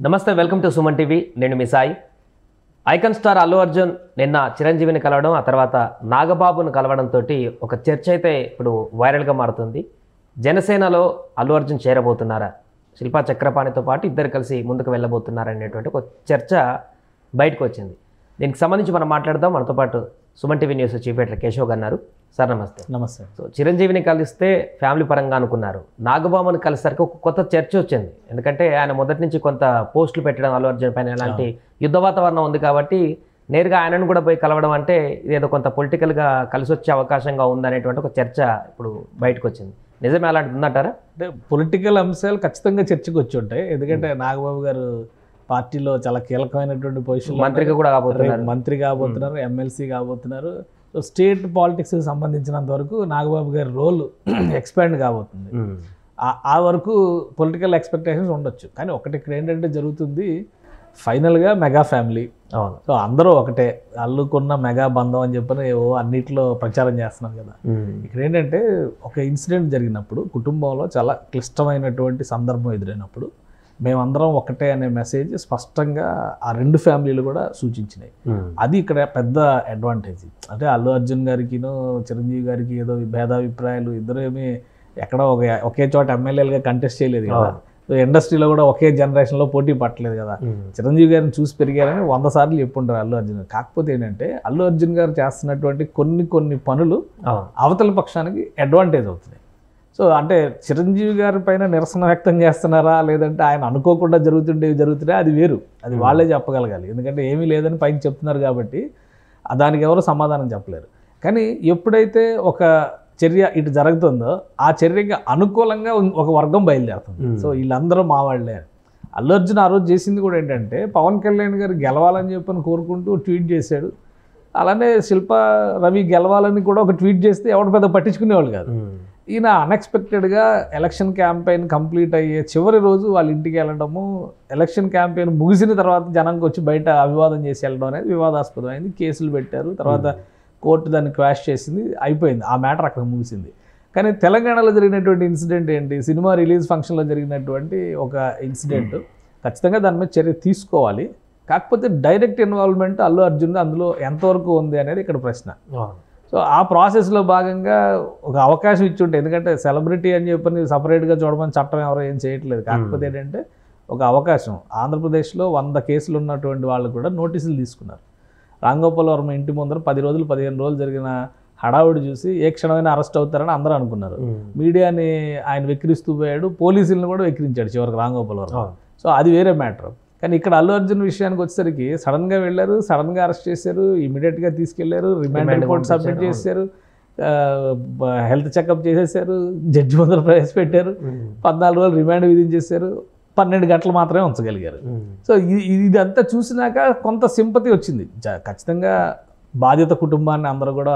నమస్తే, welcome to Suman TV. నేను మీ Sai. Icon star Allu Arjun నిన్న చిరంజీవిని కలవడం, ఆ తర్వాత నాగబాబును కలవడంతో ఒక చర్చ అయితే ఇప్పుడు వైరల్గా మారుతుంది. జనసేనలో అల్లు అర్జున్ చేరబోతున్నారా, శిల్పా చక్రపాణితో పాటు ఇద్దరు కలిసి ముందుకు వెళ్ళబోతున్నారా అనేటువంటి ఒక చర్చ బయటకు వచ్చింది. దీనికి సంబంధించి మనం మాట్లాడదాం. మనతో పాటు Suman TV news chief editor Keshav గారు ఉన్నారు. సార్ నమస్తే. నమస్తే. సో చిరంజీవిని కలిస్తే ఫ్యామిలీ పరంగా అనుకున్నారు, నాగబాబుని కలిసరికి ఒక కొత్త చర్చ వచ్చింది. ఎందుకంటే ఆయన మొదటి నుంచి కొంత పోస్టులు పెట్టడం అల్లు అర్జున్ పైన ఎలాంటి యుద్ధ వాతావరణం ఉంది కాబట్టి నేరుగా ఆయనను కూడా పోయి కలవడం అంటే ఇదేదో కొంత పొలిటికల్గా కలిసి వచ్చే అవకాశంగా ఉందనేటువంటి ఒక చర్చ ఇప్పుడు బయటకు వచ్చింది. నిజమే అలాంటిది ఉందంటారా? అంటే పొలిటికల్ అంశాలు ఖచ్చితంగా చర్చకు వచ్చి ఉంటాయి. ఎందుకంటే నాగబాబు గారు పార్టీలో చాలా కీలకమైనటువంటి పొజిషన్, మంత్రిగా కూడా కాబోతున్నారు, మంత్రి కాబోతున్నారు, ఎమ్మెల్సీ కాబోతున్నారు. సో స్టేట్ పాలిటిక్స్కి సంబంధించినంత వరకు నాగబాబు గారి రోల్ ఎక్స్పాండ్ కాబోతుంది. ఆ వరకు పొలిటికల్ ఎక్స్పెక్టేషన్స్ ఉండొచ్చు. కానీ ఒకటి ఇక్కడ ఏంటంటే జరుగుతుంది, ఫైనల్గా మెగా ఫ్యామిలీ. అవును. సో అందరూ ఒకటే, అల్లుకున్న మెగా బంధం అని చెప్పని అన్నిట్లో ప్రచారం చేస్తున్నారు కదా. ఇక్కడ ఏంటంటే ఒక ఇన్సిడెంట్ జరిగినప్పుడు, కుటుంబంలో చాలా క్లిష్టమైనటువంటి సందర్భం ఎదురైనప్పుడు మేమందరం ఒకటే అనే మెసేజ్ స్పష్టంగా ఆ రెండు ఫ్యామిలీలు కూడా సూచించినాయి. అది ఇక్కడ పెద్ద అడ్వాంటేజ్. అంటే అల్లు అర్జున్ గారికినో చిరంజీవి గారికి ఏదో భేదాభిప్రాయాలు, ఇద్దరు ఏమి ఎక్కడో ఒకే చోట ఎమ్మెల్యేలుగా కంటెస్ట్ చేయలేదు కదా. ఇండస్ట్రీలో కూడా ఒకే జనరేషన్లో పోటీ పట్టలేదు కదా. చిరంజీవి గారిని చూసి పెరిగారని 100 సార్లు చెప్పుంటారు అల్లు అర్జున్ గారు. కాకపోతే ఏంటంటే అల్లు అర్జున్ గారు చేస్తున్నటువంటి కొన్ని పనులు అవతల పక్షానికి అడ్వాంటేజ్ అవుతున్నాయి. సో అంటే చిరంజీవి గారి పైన నిరసన వ్యక్తం చేస్తున్నారా, లేదంటే ఆయన అనుకోకుండా జరుగుతున్నాయి, అది వేరు. అది వాళ్ళే చెప్పగలగాలి. ఎందుకంటే ఏమీ లేదని పైకి చెప్తున్నారు కాబట్టి దానికి ఎవరు సమాధానం చెప్పలేరు. కానీ ఎప్పుడైతే ఒక చర్య ఇటు జరుగుతుందో ఆ చర్యకి అనుకూలంగా ఒక వర్గం బయలుదేరుతుంది. సో వీళ్ళందరూ మా వాళ్ళే. అల్లు అర్జున్ ఆ రోజు చేసింది కూడా ఏంటంటే పవన్ కళ్యాణ్ గారు గెలవాలని చెప్పని కోరుకుంటూ ట్వీట్ చేశాడు. అలానే శిల్పా రవి గెలవాలని కూడా ఒక ట్వీట్ చేస్తే ఎవరు పెద్ద పట్టించుకునేవాళ్ళు కాదు. ఈయన అన్ఎక్స్పెక్టెడ్గా ఎలక్షన్ క్యాంపెయిన్ కంప్లీట్ అయ్యే చివరి రోజు వాళ్ళ ఇంటికి వెళ్ళడము, ఎలక్షన్ క్యాంపెయిన్ ముగిసిన తర్వాత జనంకి వచ్చి బయట అవివాదం చేసి వెళ్ళడం అనేది వివాదాస్పదమైంది. కేసులు పెట్టారు, తర్వాత కోర్టు దాన్ని క్వాష్ చేసింది, అయిపోయింది. ఆ మ్యాటర్ అక్కడ ముగిసింది. కానీ తెలంగాణలో జరిగినటువంటి ఇన్సిడెంట్ ఏంటి, సినిమా రిలీజ్ ఫంక్షన్లో జరిగినటువంటి ఒక ఇన్సిడెంట్. ఖచ్చితంగా దాని మీద చర్య తీసుకోవాలి. కాకపోతే డైరెక్ట్ ఇన్వాల్వ్మెంట్ అల్లు అర్జున్ అందులో ఎంతవరకు ఉంది అనేది ఇక్కడ ప్రశ్న. సో ఆ ప్రాసెస్లో భాగంగా ఒక అవకాశం ఇచ్చి ఉంటే, ఎందుకంటే సెలబ్రిటీ అని చెప్పని సపరేట్గా చూడమని చట్టం ఎవరో ఏం చేయట్లేదు. కాకపోతే ఏంటంటే ఒక అవకాశం, ఆంధ్రప్రదేశ్లో 100 కేసులు ఉన్నటువంటి వాళ్ళు కూడా నోటీసులు తీసుకున్నారు. రాంగోపాల్ వర్మ ఇంటి ముందర 10 రోజులు 15 రోజులు జరిగిన హడావుడి చూసి ఏ క్షణమైనా అరెస్ట్ అవుతారని అందరూ అనుకున్నారు. మీడియాని ఆయన వెక్కిరిస్తూ పోయాడు, పోలీసులను కూడా వెక్కిరించాడు చివరికి రాంగోపాల్ వర్మ. సో అది వేరే మ్యాటర్. కానీ ఇక్కడ అల్లు అర్జున్ విషయానికి వచ్చేసరికి సడన్గా వెళ్ళారు, సడన్గా అరెస్ట్ చేశారు, ఇమీడియట్గా తీసుకెళ్లారు, రిమాండ్ రిపోర్ట్ సబ్మిట్ చేశారు, హెల్త్ చెకప్ చేసేసారు, జడ్జి ముందర ప్రవేశపెట్టారు, 14 రోజులు రిమాండ్ విధించేశారు, 12 గంటలు మాత్రమే ఉంచగలిగారు. సో ఇదంతా చూసినాక కొంత సింపతి వచ్చింది. ఖచ్చితంగా బాధిత కుటుంబాన్ని అందరూ కూడా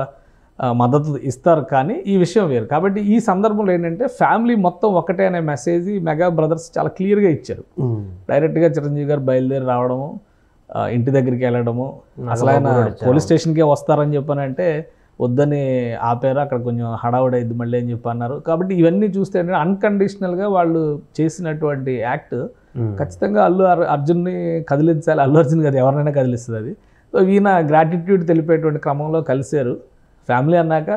మద్దతు ఇస్తారు, కానీ ఈ విషయం వేరు. కాబట్టి ఈ సందర్భంలో ఏంటంటే ఫ్యామిలీ మొత్తం ఒకటే అనే మెసేజ్ మెగా బ్రదర్స్ చాలా క్లియర్గా ఇచ్చారు. డైరెక్ట్గా చిరంజీవి గారు బయలుదేరి రావడము, ఇంటి దగ్గరికి వెళ్ళడము, అసలు ఆయన పోలీస్ స్టేషన్కే వస్తారని చెప్పానంటే వద్దని ఆపారు. అక్కడ కొంచెం హడావుడి అయింది మళ్ళీ అని చెప్పి అన్నారు. కాబట్టి ఇవన్నీ చూస్తే ఏంటంటే అన్కండిషనల్గా వాళ్ళు చేసినటువంటి యాక్ట్ ఖచ్చితంగా అల్లు అర్జున్ని కదిలించాలి. అల్లు అర్జున్ కదా ఎవరినైనా కదిలిస్తుంది అది. సో ఈయన గ్రాటిట్యూడ్ తెలిపేటువంటి క్రమంలో కలిశారు. ఫ్యామిలీ అన్నాక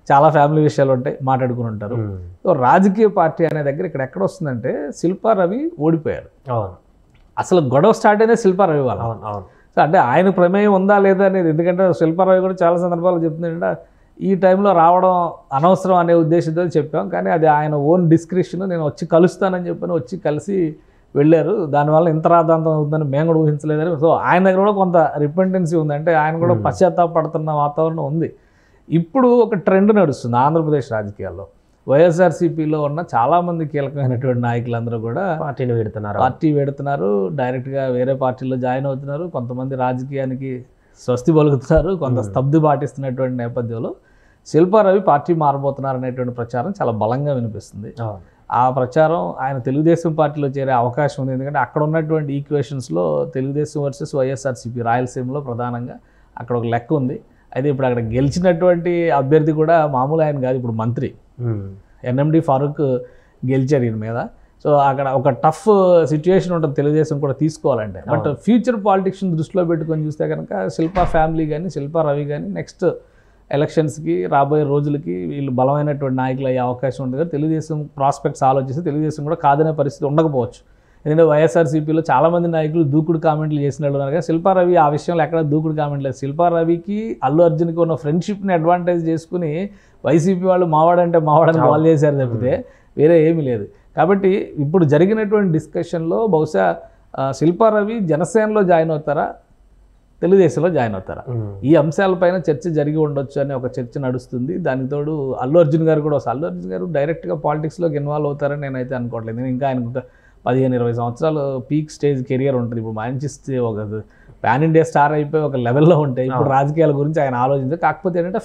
చాలా ఫ్యామిలీ విషయాలు ఉంటాయి, మాట్లాడుకుని ఉంటారు. సో రాజకీయ పార్టీ అనే దగ్గర ఇక్కడ ఎక్కడ వస్తుందంటే శిల్పా రవి ఓడిపోయారు. అసలు గొడవ స్టార్ట్ అయినా శిల్పా రవి వాళ్ళ. సో అంటే ఆయన ప్రమేయం ఉందా లేదా అనేది, ఎందుకంటే శిల్పా రవి కూడా చాలా సందర్భాలు చెప్తుందంటే ఈ టైంలో రావడం అనవసరం అనే ఉద్దేశంతో చెప్పాం, కానీ అది ఆయన ఓన్ డిస్క్రిప్షన్, నేను వచ్చి కలుస్తానని చెప్పని వచ్చి కలిసి వెళ్ళారు. దానివల్ల ఇంత రాద్ధాంతం అవుతుందని మేము కూడా ఊహించలేదని. సో ఆయన దగ్గర కూడా కొంత రిపెంటెన్సీ ఉంది, అంటే ఆయన కూడా పశ్చాత్తాపడుతున్న వాతావరణం ఉంది. ఇప్పుడు ఒక ట్రెండ్ నడుస్తుంది ఆంధ్రప్రదేశ్ రాజకీయాల్లో. వైఎస్ఆర్సీపీలో ఉన్న చాలామంది కీలకమైనటువంటి నాయకులందరూ కూడా పార్టీ పెడుతున్నారు, డైరెక్ట్గా వేరే పార్టీలో జాయిన్ అవుతున్నారు. కొంతమంది రాజకీయానికి స్వస్తి పలుకుతున్నారు, కొంత స్తబ్ది పాటిస్తున్నటువంటి నేపథ్యంలో శిల్పా రవి పార్టీ మారబోతున్నారు అనేటువంటి ప్రచారం చాలా బలంగా వినిపిస్తుంది. ఆ ప్రచారం ఆయన తెలుగుదేశం పార్టీలో చేరే అవకాశం ఉంది. ఎందుకంటే అక్కడ ఉన్నటువంటి ఈక్వేషన్స్లో తెలుగుదేశం వర్సెస్ వైఎస్ఆర్సీపీ రాయలసీమలో ప్రధానంగా అక్కడ ఒక లెక్క ఉంది. అయితే ఇప్పుడు అక్కడ గెలిచినటువంటి అభ్యర్థి కూడా మామూలు ఆయన కాదు, ఇప్పుడు మంత్రి ఎన్ఎండి ఫారూక్ గెలిచారు ఈయన మీద. సో అక్కడ ఒక టఫ్ సిచ్యుయేషన్ ఉంటుంది తెలుగుదేశం కూడా తీసుకోవాలంటే. బట్ ఫ్యూచర్ పాలిటిక్స్ని దృష్టిలో పెట్టుకొని చూస్తే కనుక శిల్పా ఫ్యామిలీ కానీ శిల్పా రవి కానీ నెక్స్ట్ ఎలక్షన్స్కి రాబోయే రోజులకి వీళ్ళు బలమైనటువంటి నాయకులు అయ్యే అవకాశం ఉంది. కదా తెలుగుదేశం ప్రాస్పెక్ట్స్ ఆలోచిస్తే తెలుగుదేశం కూడా కాదనే పరిస్థితి ఉండకపోవచ్చు. ఎందుకంటే వైఎస్ఆర్సీపీలో చాలామంది నాయకులు దూకుడు కామెంట్లు చేసినట్టు ఉన్నారు కదా. శిల్పా రవి ఆ విషయంలో ఎక్కడ దూకుడు కామెంట్ లేదు. శిల్పా రవికి అల్లు అర్జున్కి ఉన్న ఫ్రెండ్షిప్ని అడ్వాంటేజ్ చేసుకుని వైసీపీ వాళ్ళు మావాడంటే మావాడని కాల్ చేశారు తప్పితే వేరే ఏమీ లేదు. కాబట్టి ఇప్పుడు జరిగినటువంటి డిస్కషన్లో బహుశా శిల్పా రవి జనసేనలో జాయిన్ అవుతారా, తెలుగుదేశంలో జాయిన్ అవుతారా, ఈ అంశాలపైన చర్చ జరిగి ఉండొచ్చు అనే ఒక చర్చ నడుస్తుంది. దానికి తోడు అల్లు అర్జున్ గారు కూడా వస్తారు. అల్లు అర్జున్ గారు డైరెక్ట్గా పాలిటిక్స్లోకి ఇన్వాల్వ్ అవుతారని నేనైతే అనుకోవట్లేదు. నేను ఇంకా ఆయనకు ఒక 15-20 సంవత్సరాలు పీక్ స్టేజ్ కెరియర్ ఉంటుంది. ఇప్పుడు మంచి ఒక పాన్ ఇండియా స్టార్ అయిపోయి ఒక లెవెల్లో ఉంటాయి. ఇప్పుడు రాజకీయాల గురించి ఆయన ఆలోచించారు. కాకపోతే ఏంటంటే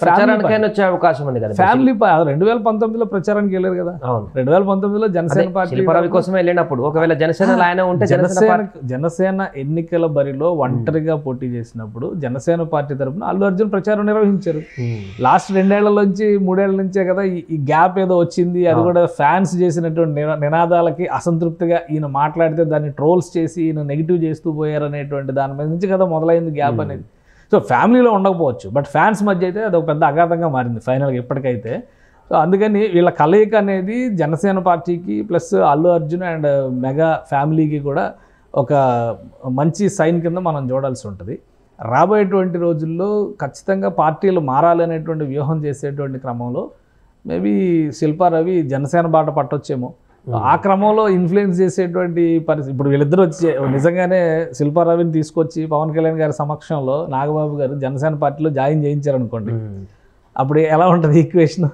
వచ్చే అవకాశం ఉంది కదా. ఫ్యామిలీ 2019లో ప్రచారానికి వెళ్ళారు కదా. 2019లో జనసేన పార్టీ కోసం వెళ్ళినప్పుడు ఒకవేళ జనసేనలో ఆయన ఉంటే జనసేన ఎన్నికల బరిలో ఒంటరిగా పోటీ చేసినప్పుడు జనసేన పార్టీ తరఫున అల్లు అర్జున్ ప్రచారం నిర్వహించారు. లాస్ట్ 2 ఏళ్ల నుంచి 3 ఏళ్ల నుంచే కదా ఈ గ్యాప్ ఏదో వచ్చింది. అది కూడా ఫ్యాన్స్ చేసినటువంటి నినాదాలకి అసంతృప్తిగా ఈయన మాట్లాడితే దాన్ని ట్రోల్స్ చేసి ఈయన నెగిటివ్ చేస్తూ పోయారు అనేటువంటి దాని మీద కదా మొదలైంది గ్యాప్ అనేది. సో ఫ్యామిలీలో ఉండకపోవచ్చు, బట్ ఫ్యాన్స్ మధ్య అయితే అది ఒక పెద్ద అఘాతంగా మారింది ఫైనల్గా ఇప్పటికైతే. సో అందుకని వీళ్ళ కలయిక అనేది జనసేన పార్టీకి plus Allu Arjun and mega ఫ్యామిలీకి కూడా ఒక మంచి సైన్ కింద మనం చూడాల్సి ఉంటుంది. రాబోయేటువంటి రోజుల్లో ఖచ్చితంగా పార్టీలు మారాలనేటువంటి వ్యూహం చేసేటువంటి క్రమంలో మేబీ శిల్పా రవి జనసేన బాట పట్టొచ్చేమో. ఆ క్రమంలో ఇన్ఫ్లుయెన్స్ చేసేటువంటి పరిస్థితి ఇప్పుడు వీళ్ళిద్దరూ వచ్చి నిజంగానే శిల్పా రవిని తీసుకొచ్చి పవన్ కళ్యాణ్ గారి సమక్షంలో నాగబాబు గారు జనసేన పార్టీలో జాయిన్ చేయించారనుకోండి, అప్పుడు ఎలా ఉంటుంది ఈక్వేషన్?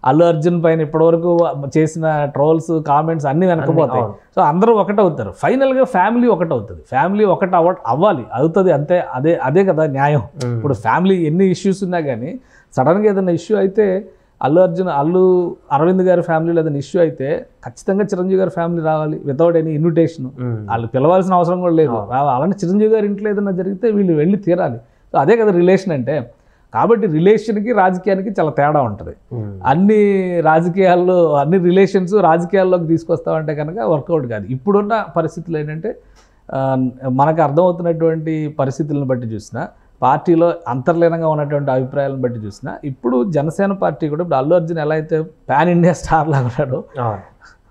అల్లు అర్జున్ పైన ఇప్పటివరకు చేసిన ట్రోల్స్ కామెంట్స్ అన్నీ వెనకపోతాయి. సో అందరూ ఒకటవుతారు. ఫైనల్గా ఫ్యామిలీ ఒకటవుతుంది. ఫ్యామిలీ ఒకటి అవ్వాలి, అవుతుంది అంతే. అదే కదా న్యాయం. ఇప్పుడు ఫ్యామిలీ ఎన్ని ఇష్యూస్ ఉన్నా కానీ సడన్గా ఏదైనా ఇష్యూ అయితే అల్లు అరవింద్ గారి ఫ్యామిలీలో ఏదైనా ఇష్యూ అయితే ఖచ్చితంగా చిరంజీవి గారి ఫ్యామిలీ రావాలి వితౌట్ ఎనీ ఇన్విటేషన్. వాళ్ళు పిలవాల్సిన అవసరం కూడా లేదు, రావాలి. అలాంటి చిరంజీవి గారి ఇంట్లో ఏదైనా జరిగితే వీళ్ళు వెళ్ళి తీరాలి. సో అదే కదా రిలేషన్ అంటే. కాబట్టి రిలేషన్కి రాజకీయానికి చాలా తేడా ఉంటుంది. అన్ని రాజకీయాల్లో అన్ని రిలేషన్స్ రాజకీయాల్లోకి తీసుకొస్తామంటే కనుక వర్కౌట్ కాదు. ఇప్పుడున్న పరిస్థితులు ఏంటంటే మనకు అర్థమవుతున్నటువంటి పరిస్థితులను బట్టి చూసినా, పార్టీలో అంతర్లీనంగా ఉన్నటువంటి అభిప్రాయాలను బట్టి చూసినా, ఇప్పుడు జనసేన పార్టీ కూడా ఇప్పుడు అల్లు అర్జున్ ఎలా అయితే పాన్ ఇండియా స్టార్ లాగా ఉన్నాడో,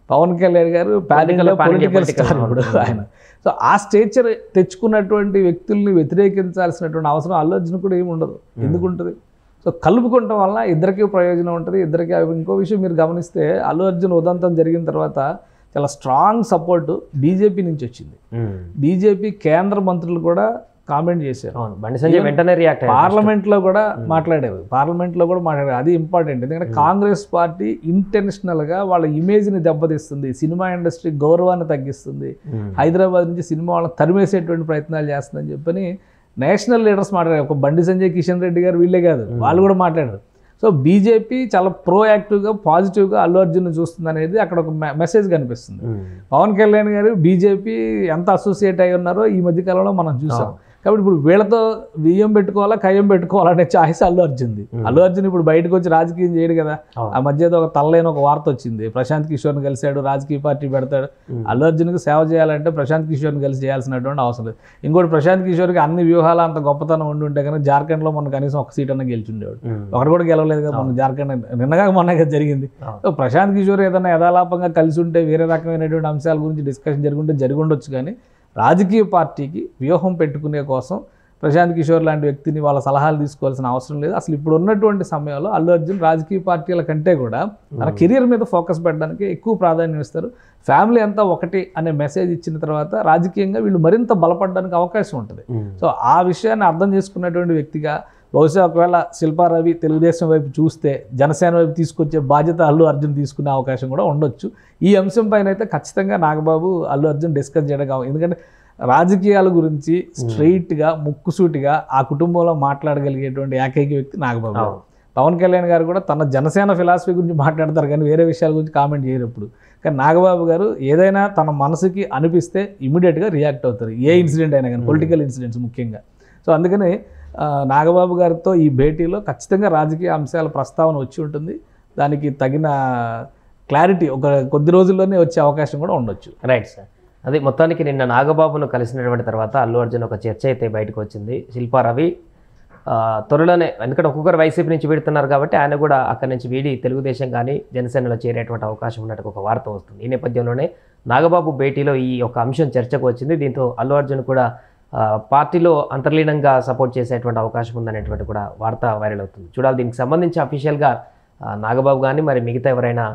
పవన్ కళ్యాణ్ గారు పాన్ ఇండియా పొలిటికల్ స్టార్ ఇప్పుడు ఆయన. సో ఆ స్టేచర్ తెచ్చుకున్నటువంటి వ్యక్తుల్ని వ్యతిరేకించాల్సినటువంటి అవసరం అల్లు అర్జున్ కూడా ఏమి ఉండదు. ఎందుకు ఉంటుంది? సో కలుపుకోవటం వల్ల ఇద్దరికీ ప్రయోజనం ఉంటుంది. ఇద్దరికి ఇంకో విషయం మీరు గమనిస్తే అల్లు అర్జున్ ఉదంతం జరిగిన తర్వాత చాలా స్ట్రాంగ్ సపోర్ట్ బీజేపీ నుంచి వచ్చింది. బీజేపీ కేంద్ర మంత్రులు కూడా కామెంట్ చేశారు. వెంటనే రియాక్ట్ పార్లమెంట్లో కూడా మాట్లాడారు. అది ఇంపార్టెంట్. ఎందుకంటే కాంగ్రెస్ పార్టీ ఇంటెన్షనల్గా వాళ్ళ ఇమేజ్ని దెబ్బతీస్తుంది, సినిమా ఇండస్ట్రీ గౌరవాన్ని తగ్గిస్తుంది, హైదరాబాద్ నుంచి సినిమా వాళ్ళని తరిమేసేటువంటి ప్రయత్నాలు చేస్తుందని చెప్పని నేషనల్ లీడర్స్ మాట్లాడారు. ఒక బండి సంజయ్, కిషన్ రెడ్డి గారు వీళ్ళే కాదు, వాళ్ళు కూడా మాట్లాడారు. సో బీజేపీ చాలా ప్రోయాక్టివ్గా పాజిటివ్గా అల్లు అర్జున్ చూస్తుంది అనేది అక్కడ ఒక మెసేజ్ కనిపిస్తుంది. పవన్ కళ్యాణ్ గారు బీజేపీ ఎంత అసోసియేట్ అయి ఉన్నారో ఈ మధ్యకాలంలో మనం చూసాం. కాబట్టి ఇప్పుడు వీళ్ళతో బియ్యం పెట్టుకోవాలా కయ్యం పెట్టుకోవాలనే ఛాయిస్ అల్లు అర్జున్ది. అల్లు అర్జున్ ఇప్పుడు బయటకు వచ్చి రాజకీయం చేయడు కదా. ఆ మధ్య ఒక తల్లైన ఒక వార్త వచ్చింది, ప్రశాంత్ కిషోర్ని కలిశాడు, రాజకీయ పార్టీ పెడతాడు. అల్లు అర్జున్కి సేవ చేయాలంటే ప్రశాంత్ కిషోర్ని కలిసి చేయాల్సినటువంటి అవసరం లేదు. ఇంకోటి, ప్రశాంత్ కిషోర్కి అన్ని వ్యూహాలు అంత గొప్పతనం ఉండి ఉంటే కనుక జార్ఖండ్లో మొన్న కనీసం ఒక సీట్ అన్న గెలిచిండేవాడు. ఒకటి కూడా గెలవలేదు కదా మొన్న జార్ఖండ్, నిన్నగా మొన్నగా జరిగింది. సో ప్రశాంత్ కిషోర్ ఏదైనా యథాలాపంగా కలిసి ఉంటే వేరే రకమైనటువంటి అంశాల గురించి డిస్కషన్ జరిగి ఉండొచ్చు. కానీ రాజకీయ పార్టీకి వ్యూహం పెట్టుకునే కోసం ప్రశాంత్ కిషోర్ లాంటి వ్యక్తిని వాళ్ళ సలహాలు తీసుకోవాల్సిన అవసరం లేదు. అసలు ఇప్పుడు ఉన్నటువంటి సమయంలో అల్లు అర్జున్ రాజకీయ పార్టీల కంటే కూడా తన కెరియర్ మీద ఫోకస్ పెట్టడానికి ఎక్కువ ప్రాధాన్యం ఇస్తారు. ఫ్యామిలీ అంతా ఒకటి అనే మెసేజ్ ఇచ్చిన తర్వాత రాజకీయంగా వీళ్ళు మరింత బలపడడానికి అవకాశం ఉంటుంది. సో ఆ విషయాన్ని అర్థం చేసుకున్నటువంటి వ్యక్తిగా బహుశా ఒకవేళ శిల్పా రవి తెలుగుదేశం వైపు చూస్తే జనసేన వైపు తీసుకొచ్చే బాధ్యత అల్లు అర్జున్ తీసుకునే అవకాశం కూడా ఉండొచ్చు. ఈ అంశం పైన అయితే ఖచ్చితంగా నాగబాబు అల్లు అర్జున్ డిస్కస్ చేయడం కావాలి. ఎందుకంటే రాజకీయాల గురించి స్ట్రెయిట్గా ముక్కుసూటిగా ఆ కుటుంబంలో మాట్లాడగలిగేటువంటి ఏకైక వ్యక్తి నాగబాబు. పవన్ కళ్యాణ్ గారు కూడా తన జనసేన ఫిలాసఫీ గురించి మాట్లాడతారు కానీ వేరే విషయాల గురించి కామెంట్ చేయరు ఎప్పుడు. కానీ నాగబాబు గారు ఏదైనా తన మనసుకి అనిపిస్తే ఇమీడియట్గా రియాక్ట్ అవుతారు, ఏ ఇన్సిడెంట్ అయినా కానీ, పొలిటికల్ ఇన్సిడెంట్స్ ముఖ్యంగా. సో అందుకని నాగబాబు గారితో ఈ భేటీలో ఖచ్చితంగా రాజకీయ అంశాల ప్రస్తావన వచ్చి ఉంటుంది. దానికి తగిన క్లారిటీ ఒక కొద్ది రోజుల్లోనే వచ్చే అవకాశం కూడా ఉండొచ్చు. Right sir. అది మొత్తానికి నిన్న నాగబాబును కలిసినటువంటి తర్వాత అల్లు అర్జున్ ఒక చర్చ అయితే బయటకు వచ్చింది. శిల్పా రవి త్వరలోనే, ఎందుకంటే ఒక్కొక్కరు వైసీపీ నుంచి వీడుతున్నారు కాబట్టి ఆయన కూడా అక్కడి నుంచి వీడి తెలుగుదేశం కానీ జనసేనలో చేరేటువంటి అవకాశం ఉన్నట్టు ఒక వార్త వస్తుంది. ఈ నేపథ్యంలోనే నాగబాబు భేటీలో ఈ ఒక అంశం చర్చకు వచ్చింది. దీంతో అల్లు అర్జున్ కూడా పార్టీలో అంతర్లీనంగా సపోర్ట్ చేసేటువంటి అవకాశం ఉందనేటువంటి కూడా వార్త వైరల్ అవుతుంది. చూడాలి దీనికి సంబంధించి అఫీషియల్గా నాగబాబు కానీ మరి మిగతా ఎవరైనా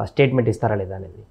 స్టేట్మెంట్ ఇస్తారా లేదా అనేది.